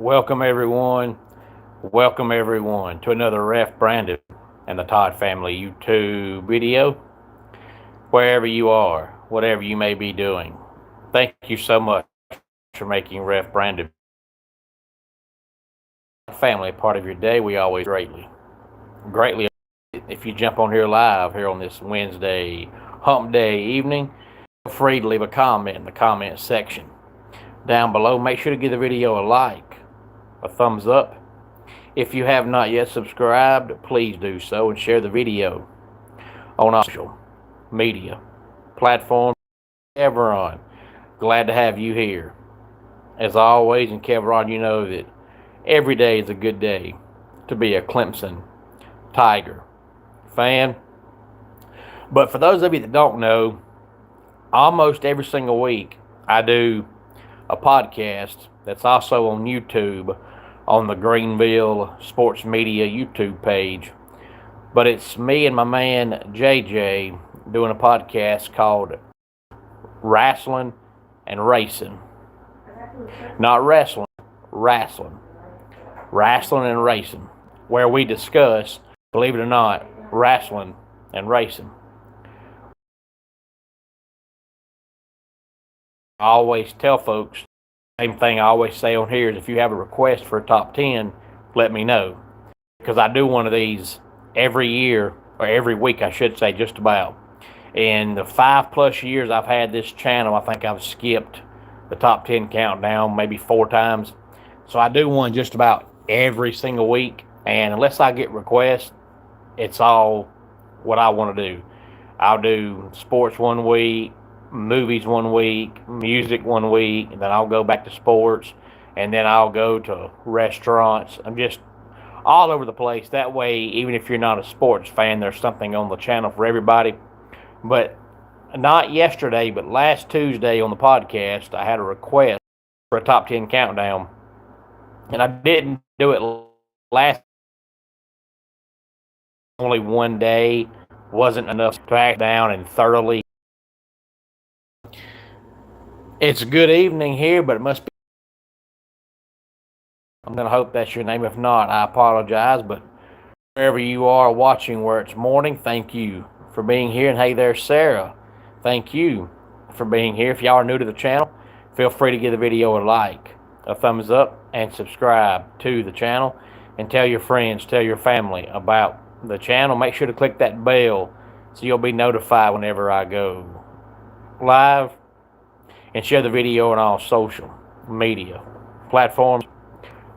Welcome everyone. Welcome everyone to another Ref Brandon and the Todd Family YouTube video. Wherever you are, whatever you may be doing, thank you so much for making Ref Brandon family a part of your day. We always greatly if you jump on here live here on this Wednesday hump day evening. Feel free to leave a comment in the comment section down below. Make sure to give the video a like, a thumbs up. If you have not yet subscribed, please do so and share the video on our social media platforms. Kevron, glad to have you here. As always, and Kevron, you know that every day is a good day to be a Clemson Tiger fan. But for those of you that don't know, almost every single week I do a podcast that's also on YouTube on the Greenville Sports Media YouTube page. But it's me and my man JJ doing a podcast called Wrestling and Racing. Not wrestling, wrestling. Wrestling and Racing, where we discuss, believe it or not, wrestling and racing. I always tell folks, same thing I always say on here is if you have a request for a top 10, let me know. Because I do one of these every year, or every week I should say, just about. In the 5+ years I've had this channel, I think I've skipped the top 10 countdown maybe 4 times. So I do one just about every single week. And unless I get requests, it's all what I want to do. I'll do sports one week, movies one week, music one week, and then I'll go back to sports, and then I'll go to restaurants. I'm just all over the place. That way, even if you're not a sports fan, there's something on the channel for everybody. But not yesterday, but last Tuesday on the podcast, I had a request for a top 10 countdown, and I didn't do it last. Only one day wasn't enough to act down and thoroughly. It's a good evening here, but it must be. I'm going to hope that's your name. If not, I apologize. But wherever you are watching where it's morning, thank you for being here. And hey there, Sarah. Thank you for being here. If y'all are new to the channel, feel free to give the video a like, a thumbs up, and subscribe to the channel. And tell your friends, tell your family about the channel. Make sure to click that bell so you'll be notified whenever I go live. And share the video on all social media platforms.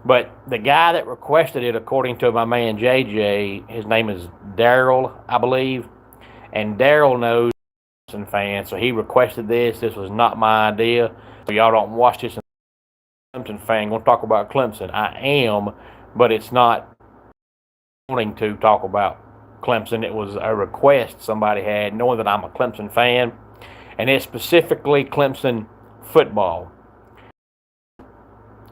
But the guy that requested it, according to my man JJ, his name is Daryl, I believe. And Daryl knows Clemson fan, so he requested this. This was not my idea. So y'all don't watch this. Clemson fan, gonna talk about Clemson. I am, but it's not wanting to talk about Clemson. It was a request somebody had, knowing that I'm a Clemson fan. And it's specifically Clemson football.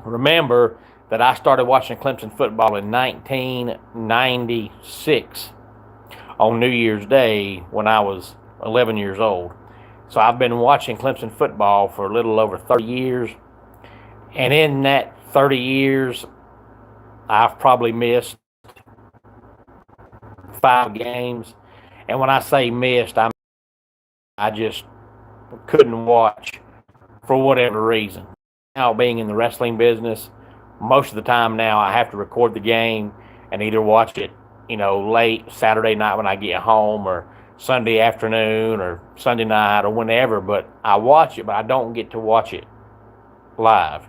Remember that I started watching Clemson football in 1996 on New Year's Day when I was 11 years old. So I've been watching Clemson football for a little over 30 years. And in that 30 years, I've probably missed 5 games. And when I say missed, I just couldn't watch for whatever reason. Now, being in the wrestling business, most of the time now I have to record the game and either watch it, late Saturday night when I get home, or Sunday afternoon, or Sunday night, or whenever. But I watch it, but I don't get to watch it live.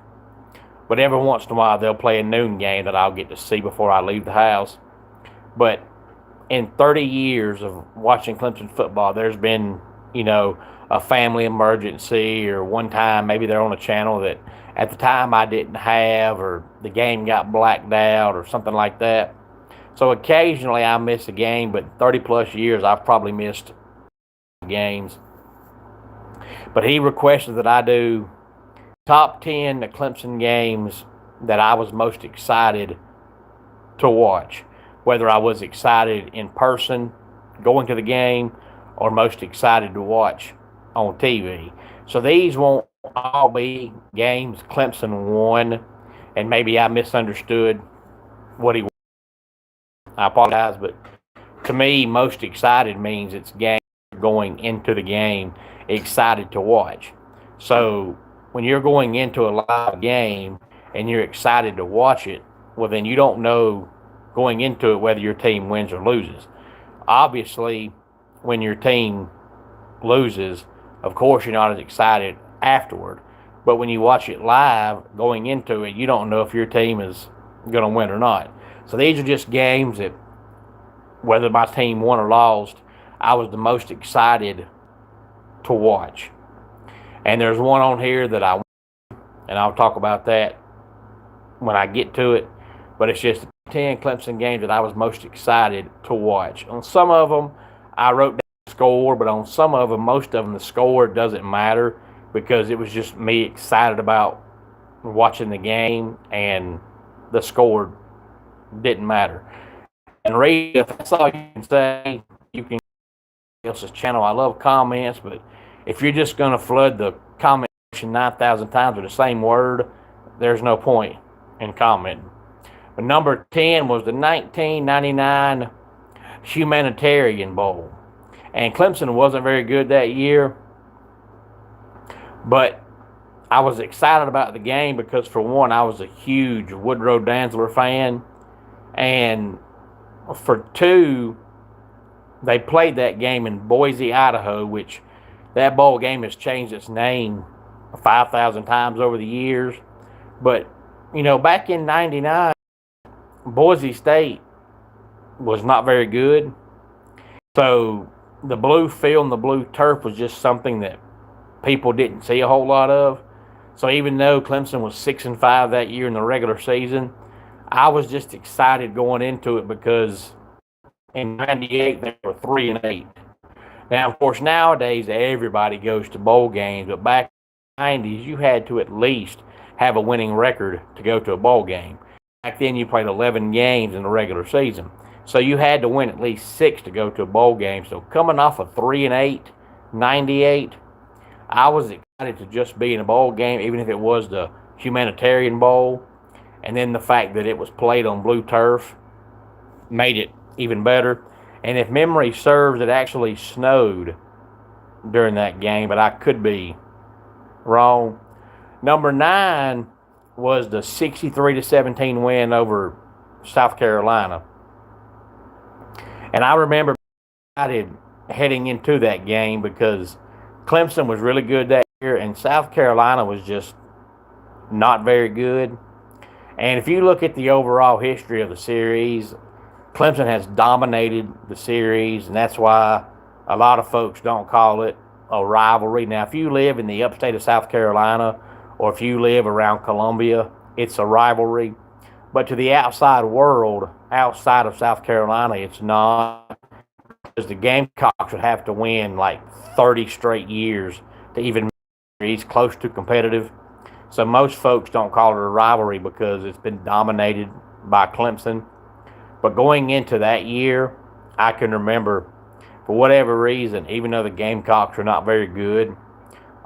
But every once in a while they'll play a noon game that I'll get to see before I leave the house. But in 30 years of watching Clemson football, there's been, a family emergency, or one time maybe they're on a channel that at the time I didn't have, or the game got blacked out, or something like that. So occasionally I miss a game, but 30+ years I've probably missed games. But he requested that I do top 10 Clemson games that I was most excited to watch. Whether I was excited in person, going to the game, or most excited to watch on TV. So these won't all be games Clemson won. and maybe I misunderstood what he was. I apologize, but to me, most excited means it's game going into the game excited to watch. So when you're going into a live game and you're excited to watch it, well, then you don't know going into it whether your team wins or loses. Obviously, when your team loses, of course, you're not as excited afterward. But when you watch it live, going into it, you don't know if your team is going to win or not. So these are just games that, whether my team won or lost, I was the most excited to watch. And there's one on here that and I'll talk about that when I get to it. But it's just 10 Clemson games that I was most excited to watch. On some of them, I wrote down the score, but on some of them, most of them, the score doesn't matter because it was just me excited about watching the game, and the score didn't matter. And Reed, if that's all you can say, you can go to else's channel. I love comments, but if you're just going to flood the comment section 9,000 times with the same word, there's no point in commenting. But number 10 was the 1999 Humanitarian Bowl. And Clemson wasn't very good that year, but I was excited about the game because, for one, I was a huge Woodrow Dantzler fan, and for two, they played that game in Boise, Idaho, which that bowl game has changed its name 5,000 times over the years. But, back in 99, Boise State was not very good. So the blue field and the blue turf was just something that people didn't see a whole lot of. So even though Clemson was 6-5 that year in the regular season, I was just excited going into it because in 98 they were 3-8. Now, of course, nowadays everybody goes to bowl games, but back in the 90s you had to at least have a winning record to go to a bowl game. Back then you played 11 games in the regular season, so you had to win at least 6 to go to a bowl game. So coming off of 3-8, 98, I was excited to just be in a bowl game, even if it was the Humanitarian Bowl. And then the fact that it was played on blue turf made it even better. And if memory serves, it actually snowed during that game, but I could be wrong. Number 9 was the 63-17 win over South Carolina. And I remember excited heading into that game because Clemson was really good that year, and South Carolina was just not very good. And if you look at the overall history of the series, Clemson has dominated the series, and that's why a lot of folks don't call it a rivalry. Now, if you live in the upstate of South Carolina, or if you live around Columbia, it's a rivalry. But to the outside world, outside of South Carolina, it's not, because the Gamecocks would have to win like 30 straight years to even be close to competitive. So most folks don't call it a rivalry because it's been dominated by Clemson. But going into that year, I can remember, for whatever reason, even though the Gamecocks are not very good,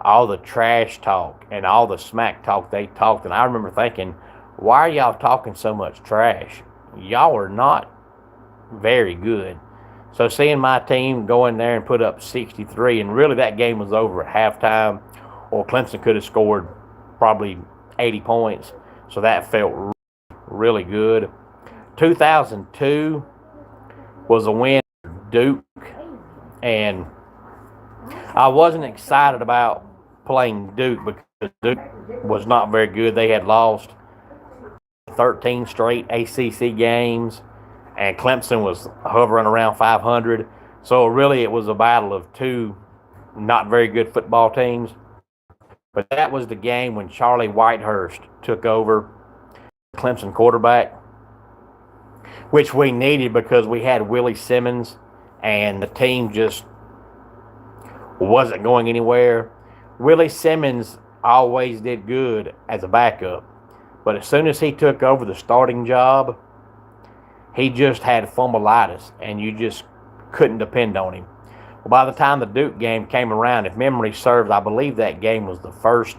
all the trash talk and all the smack talk they talked. And I remember thinking, why are y'all talking so much trash? Y'all are not very good. So seeing my team go in there and put up 63, and really that game was over at halftime, or Clemson could have scored probably 80 points. So that felt really good. 2002 was a win for Duke, and I wasn't excited about playing Duke because Duke was not very good. They had lost 13 straight ACC games, and Clemson was hovering around 500. So really it was a battle of two not very good football teams. But that was the game when Charlie Whitehurst took over, Clemson quarterback, which we needed because we had Willie Simmons and the team just wasn't going anywhere. Willie Simmons always did good as a backup, but as soon as he took over the starting job, he just had fumbleitis, and you just couldn't depend on him. Well, by the time the Duke game came around, if memory serves, I believe that game was the first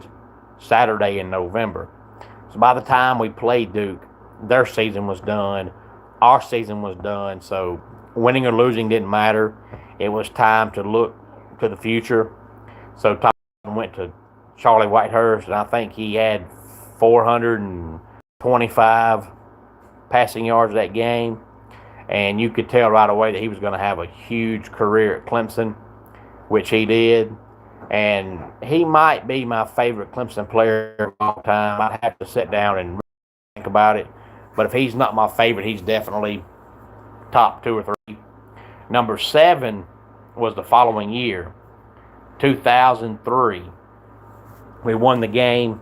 Saturday in November. So by the time we played Duke, their season was done. Our season was done. So winning or losing didn't matter. It was time to look to the future. So Tom went to Charlie Whitehurst, and I think he had 425 passing yards that game. And you could tell right away that he was going to have a huge career at Clemson, which he did. And he might be my favorite Clemson player of all time. I'd have to sit down and think about it. But if he's not my favorite, he's definitely top 2 or 3. Number 7 was the following year, 2003. We won the game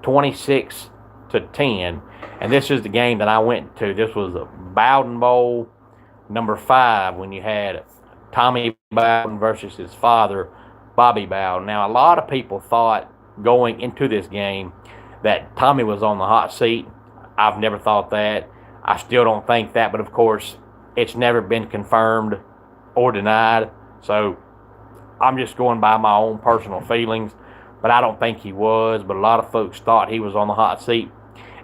26-10. And this is the game that I went to. This was the Bowden Bowl, number 5, when you had Tommy Bowden versus his father, Bobby Bowden. Now, a lot of people thought going into this game that Tommy was on the hot seat. I've never thought that. I still don't think that, but of course, it's never been confirmed or denied. So I'm just going by my own personal feelings, but I don't think he was. But a lot of folks thought he was on the hot seat.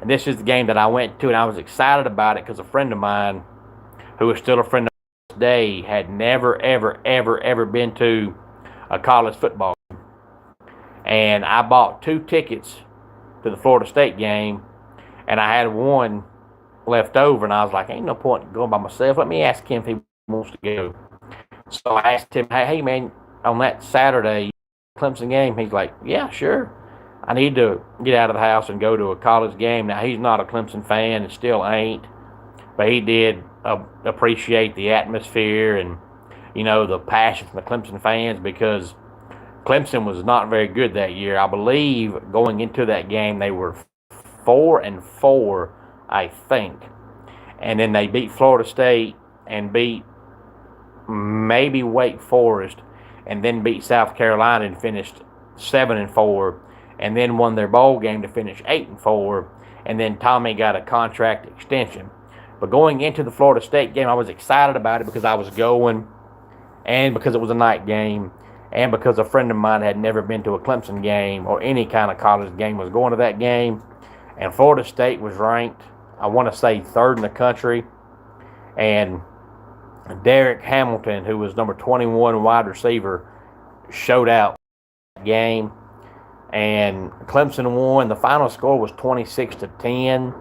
And this is the game that I went to, and I was excited about it because a friend of mine, who is still a friend of mine today, had never, ever been to a college football game. And I bought 2 tickets to the Florida State game, and I had one left over, and I was like, ain't no point going by myself. Let me ask him if he wants to go. So I asked him, hey man, on that Saturday Clemson game, he's like, yeah, sure. I need to get out of the house and go to a college game. Now, he's not a Clemson fan and still ain't, but he did appreciate the atmosphere and, the passion from the Clemson fans, because Clemson was not very good that year. I believe going into that game, they were 4-4, I think. And then they beat Florida State and beat maybe Wake Forest, and then beat South Carolina and finished 7-4. And then won their bowl game to finish 8-4, and then Tommy got a contract extension. But going into the Florida State game, I was excited about it because I was going, and because it was a night game, and because a friend of mine had never been to a Clemson game or any kind of college game, was going to that game. And Florida State was ranked, I want to say, 3rd in the country. And Derek Hamilton, who was number 21 wide receiver, showed out that game. And Clemson won. The final score was 26-10,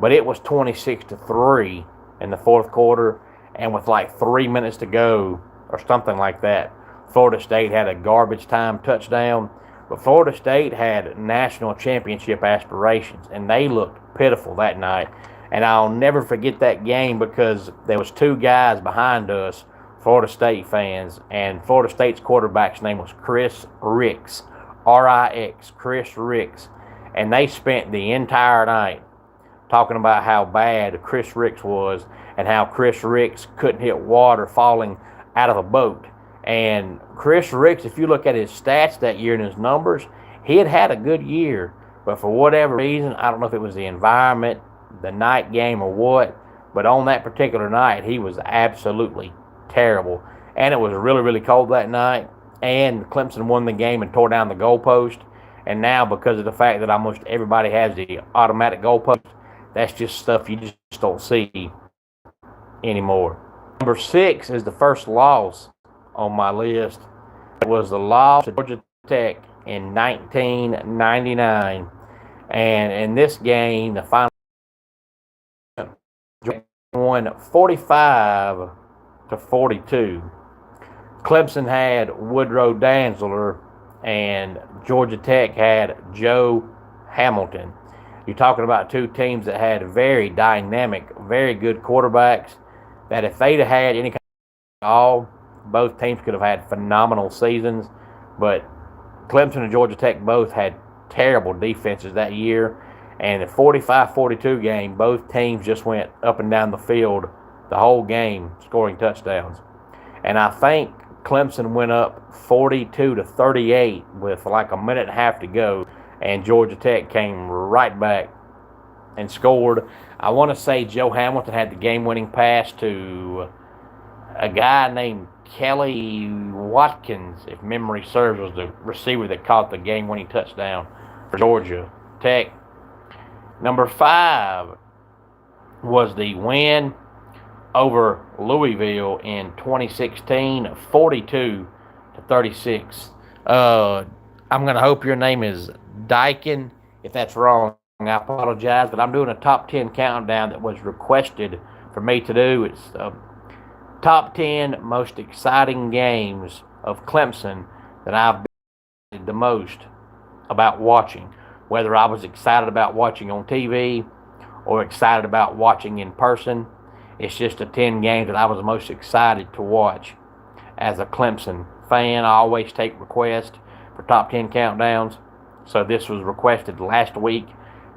but it was 26-3 in the 4th quarter. And with like 3 minutes to go or something like that, Florida State had a garbage time touchdown. But Florida State had national championship aspirations, and they looked pitiful that night. And I'll never forget that game because there was 2 guys behind us, Florida State fans, and Florida State's quarterback's name was Chris Ricks. R-I-X, Chris Ricks. And they spent the entire night talking about how bad Chris Ricks was and how Chris Ricks couldn't hit water falling out of a boat. And Chris Ricks, if you look at his stats that year and his numbers, he had a good year. But for whatever reason, I don't know if it was the environment, the night game, or what, but on that particular night, he was absolutely terrible. And it was really, really cold that night. And Clemson won the game and tore down the goalpost. And now, because of the fact that almost everybody has the automatic goalpost, that's just stuff you just don't see anymore. Number 6 is the first loss on my list. It was the loss to Georgia Tech in 1999. And in this game, the final won 45-42. Clemson had Woodrow Dantzler, and Georgia Tech had Joe Hamilton. You're talking about 2 teams that had very dynamic, very good quarterbacks, that if they'd have had any kind of all, both teams could have had phenomenal seasons. But Clemson and Georgia Tech both had terrible defenses that year. And the 45-42 game, both teams just went up and down the field the whole game, scoring touchdowns. And I think Clemson went up 42-38 with like a minute and a half to go, and Georgia Tech came right back and scored. I want to say Joe Hamilton had the game-winning pass to a guy named Kelly Watkins, if memory serves, was the receiver that caught the game-winning touchdown for Georgia Tech. Number 5 was the win over Louisville in 2016, 42-36. I'm going to hope your name is Dyken. If that's wrong, I apologize, but I'm doing a top 10 countdown that was requested for me to do. It's top 10 most exciting games of Clemson that I've been the most about watching, whether I was excited about watching on TV or excited about watching in person. It's just the 10 games that I was most excited to watch as a Clemson fan. I always take requests for top 10 countdowns, so this was requested last week,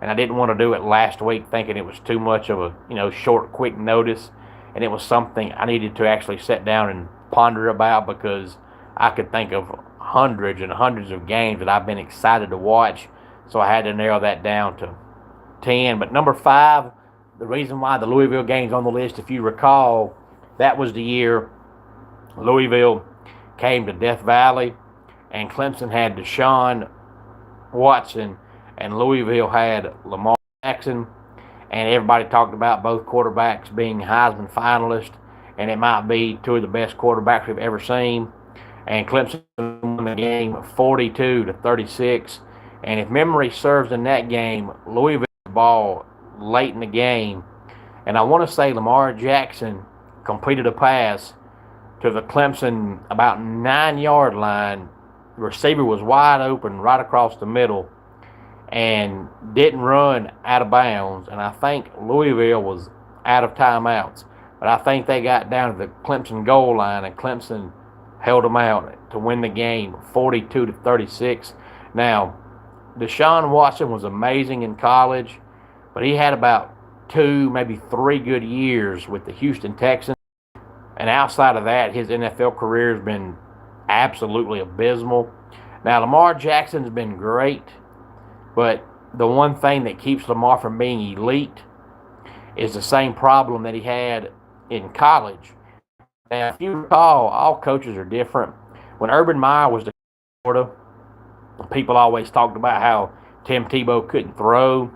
and I didn't want to do it last week thinking it was too much of a short, quick notice, and it was something I needed to actually sit down and ponder about, because I could think of hundreds and hundreds of games that I've been excited to watch, so I had to narrow that down to 10. But number 5, the reason why the Louisville game's on the list, if you recall, that was the year Louisville came to Death Valley, and Clemson had Deshaun Watson, and Louisville had Lamar Jackson, and everybody talked about both quarterbacks being Heisman finalists, and it might be 2 of the best quarterbacks we've ever seen. And Clemson won the game 42-36. And if memory serves, in that game, Louisville ball late in the game, and I want to say Lamar Jackson completed a pass to the Clemson about 9-yard line. The receiver was wide open right across the middle and didn't run out of bounds, and I think Louisville was out of timeouts, but I think they got down to the Clemson goal line, and Clemson held them out to win the game 42-36. Now, Deshaun Watson was amazing in college, but he had about 2, maybe 3 good years with the Houston Texans. And outside of that, his NFL career has been absolutely abysmal. Now, Lamar Jackson's been great, but the one thing that keeps Lamar from being elite is the same problem that he had in college. Now, if you recall, all coaches are different. When Urban Meyer was the Florida, people always talked about how Tim Tebow couldn't throw.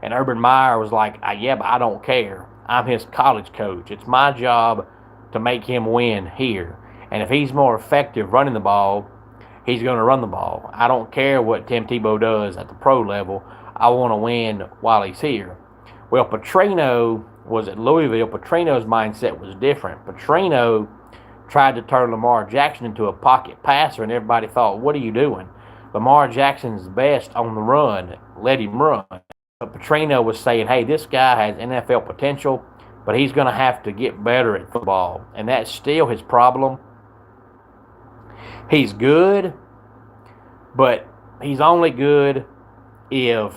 And Urban Meyer was like, yeah, but I don't care. I'm his college coach. It's my job to make him win here. And if he's more effective running the ball, he's going to run the ball. I don't care what Tim Tebow does at the pro level. I want to win while he's here. Well, Petrino was at Louisville. Petrino's mindset was different. Petrino tried to turn Lamar Jackson into a pocket passer, and everybody thought, what are you doing? Lamar Jackson's best on the run. Let him run. But Petrino was saying, hey, this guy has NFL potential, but he's going to have to get better at football. And that's still his problem. He's good, but he's only good if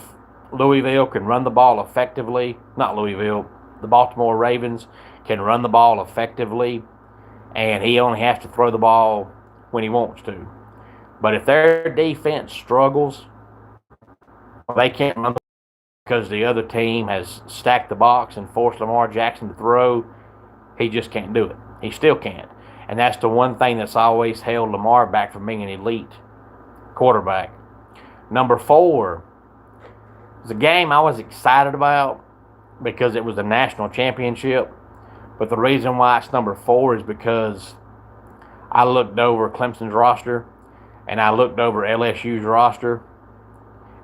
Louisville can run the ball effectively. Not Louisville, the Baltimore Ravens can run the ball effectively, and he only has to throw the ball when he wants to. But if their defense struggles, they can't run the ball because the other team has stacked the box and forced Lamar Jackson to throw, he just can't do it. He still can't. And that's the one thing that's always held Lamar back from being an elite quarterback. Number 4 is a game I was excited about because it was the national championship. But the reason why it's number 4 is because I looked over Clemson's roster and I looked over LSU's roster,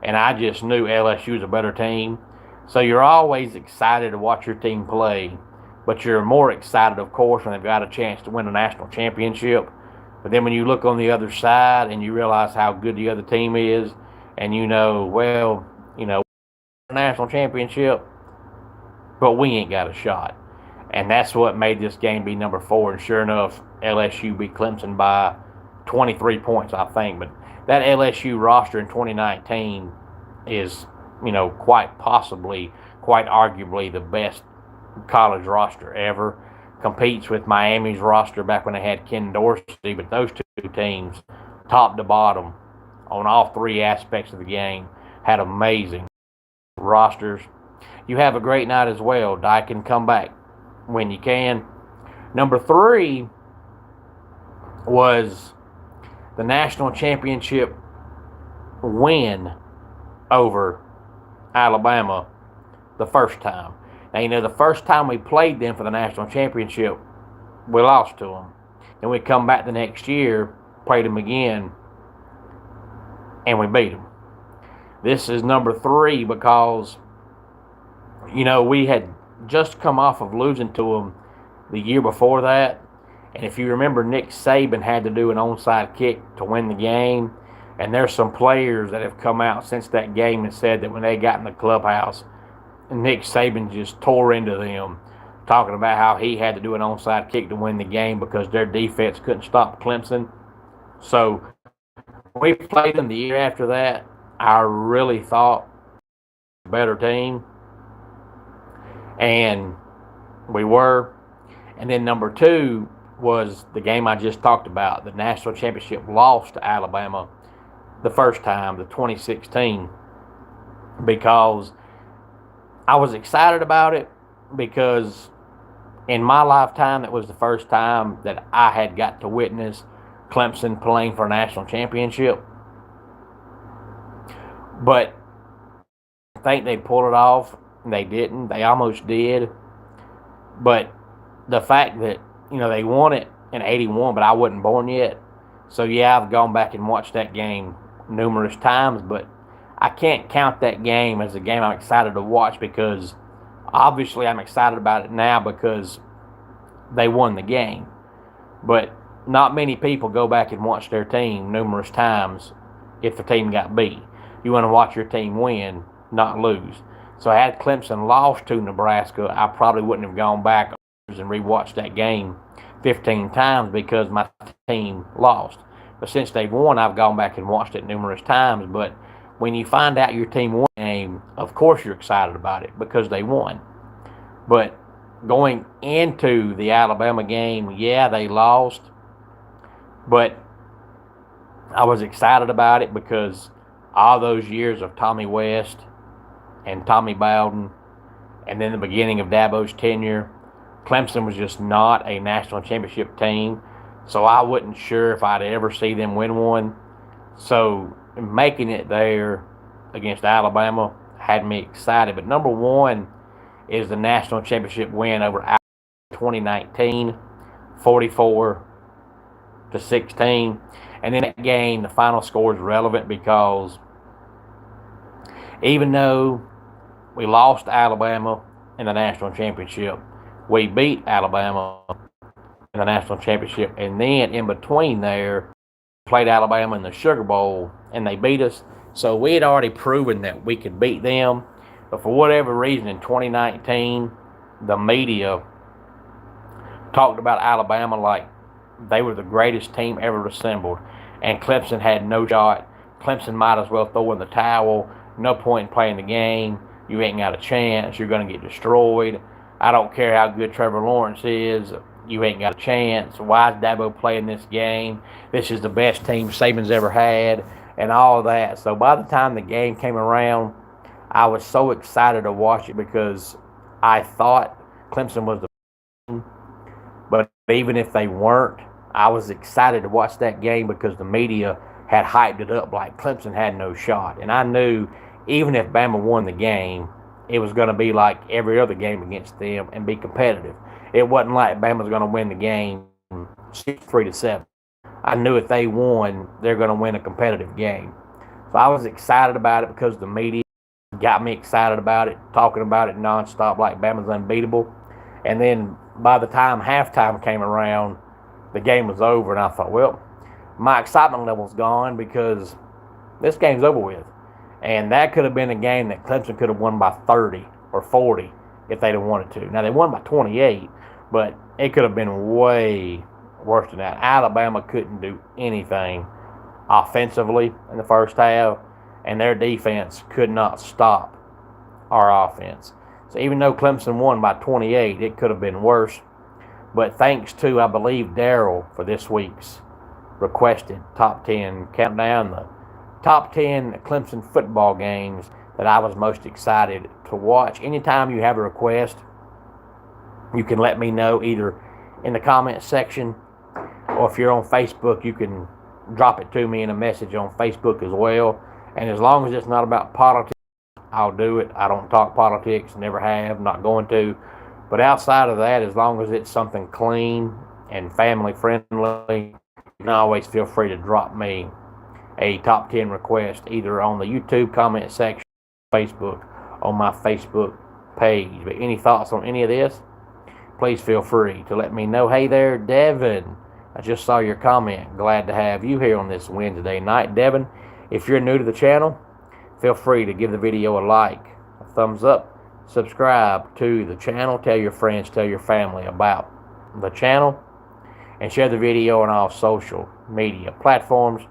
and I just knew LSU was a better team. So you're always excited to watch your team play, but you're more excited, of course, when they've got a chance to win a national championship. But then when you look on the other side and you realize how good the other team is, and well, national championship, but we ain't got a shot. And that's what made this game be number 4. And sure enough, LSU beat Clemson by 23 points, I think. But that LSU roster in 2019 is, quite possibly, quite arguably the best college roster ever. Competes with Miami's roster back when they had Ken Dorsey. But those 2 teams, top to bottom, on all 3 aspects of the game, had amazing rosters. You have a great night as well. Dyken, come back when you can. Number 3 was the national championship win over Alabama the first time. Now, the first time we played them for the national championship, we lost to them. And we come back the next year, played them again, and we beat them. This is number 3 because, we had just come off of losing to them the year before that. And if you remember, Nick Saban had to do an onside kick to win the game. And there's some players that have come out since that game and said that when they got in the clubhouse, Nick Saban just tore into them, talking about how he had to do an onside kick to win the game because their defense couldn't stop Clemson. So we played them the year after that. I really thought a better team. And we were. And then number 2 was the game I just talked about, the national championship loss to Alabama the first time, the 2016, because I was excited about it because in my lifetime, it was the first time that I had got to witness Clemson playing for a national championship. But I think they pulled it off. They didn't. They almost did. But the fact that, they won it in 81, but I wasn't born yet. So, yeah, I've gone back and watched that game numerous times, but I can't count that game as a game I'm excited to watch because obviously I'm excited about it now because they won the game. But not many people go back and watch their team numerous times if the team got beat. You want to watch your team win, not lose. So had Clemson lost to Nebraska, I probably wouldn't have gone back and rewatched that game 15 times because my team lost. But since they've won, I've gone back and watched it numerous times. But when you find out your team won a game, of course you're excited about it because they won. But going into the Alabama game, yeah, they lost. But I was excited about it because all those years of Tommy West and Tommy Bowden and then the beginning of Dabo's tenure, Clemson was just not a national championship team. So I wasn't sure if I'd ever see them win one. So making it there against Alabama had me excited. But number 1 is the national championship win over Alabama 2019, 44-16. And then that game, the final score is relevant because even though we lost to Alabama in the national championship, we beat Alabama in the national championship. And then in between there, played Alabama in the Sugar Bowl, and they beat us. So we had already proven that we could beat them. But for whatever reason, in 2019, the media talked about Alabama like they were the greatest team ever assembled. And Clemson had no shot. Clemson might as well throw in the towel. No point in playing the game. You ain't got a chance. You're going to get destroyed. I don't care how good Trevor Lawrence is. You ain't got a chance. Why is Dabo playing this game? This is the best team Saban's ever had, and all of that. So by the time the game came around, I was so excited to watch it because I thought Clemson was the team. But even if they weren't, I was excited to watch that game because the media had hyped it up like Clemson had no shot. And I knew even if Bama won the game, it was going to be like every other game against them and be competitive. It wasn't like Bama was going to win the game 63-7. I knew if they won, they're going to win a competitive game. So I was excited about it because the media got me excited about it, talking about it nonstop like Bama's unbeatable. And then by the time halftime came around, the game was over, and I thought, well, my excitement level's gone because this game's over with. And that could have been a game that Clemson could have won by 30 or 40 if they'd have wanted to. Now, they won by 28, but it could have been way worse than that. Alabama couldn't do anything offensively in the first half, and their defense could not stop our offense. So even though Clemson won by 28, it could have been worse. But thanks to, I believe, Daryl for this week's requested top 10 countdown, the top 10 Clemson football games that I was most excited to watch. Anytime you have a request, you can let me know either in the comments section, or if you're on Facebook, you can drop it to me in a message on Facebook as well. And as long as it's not about politics, I'll do it. I don't talk politics, never have, not going to. But outside of that, as long as it's something clean and family friendly, you can always feel free to drop me a top 10 request either on the YouTube comment section or Facebook on my Facebook page. But any thoughts on any of this, please feel free to let me know. Hey there, Devin. I just saw your comment. Glad to have you here on this Wednesday night. Devin, if you're new to the channel, feel free to give the video a like, a thumbs up, subscribe to the channel, tell your friends, tell your family about the channel, and share the video on all social media platforms.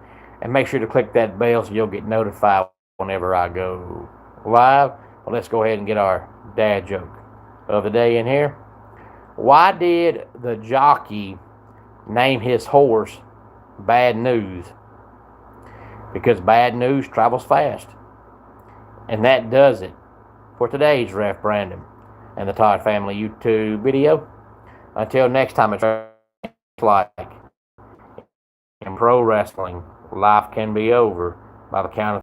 And make sure to click that bell so you'll get notified whenever I go live. Well, let's go ahead and get our dad joke of the day in here. Why did the jockey name his horse Bad News? Because bad news travels fast. And that does it for today's Ref Brandon and the Todd Family YouTube video. Until next time, it's like in pro wrestling, life can be over by the count of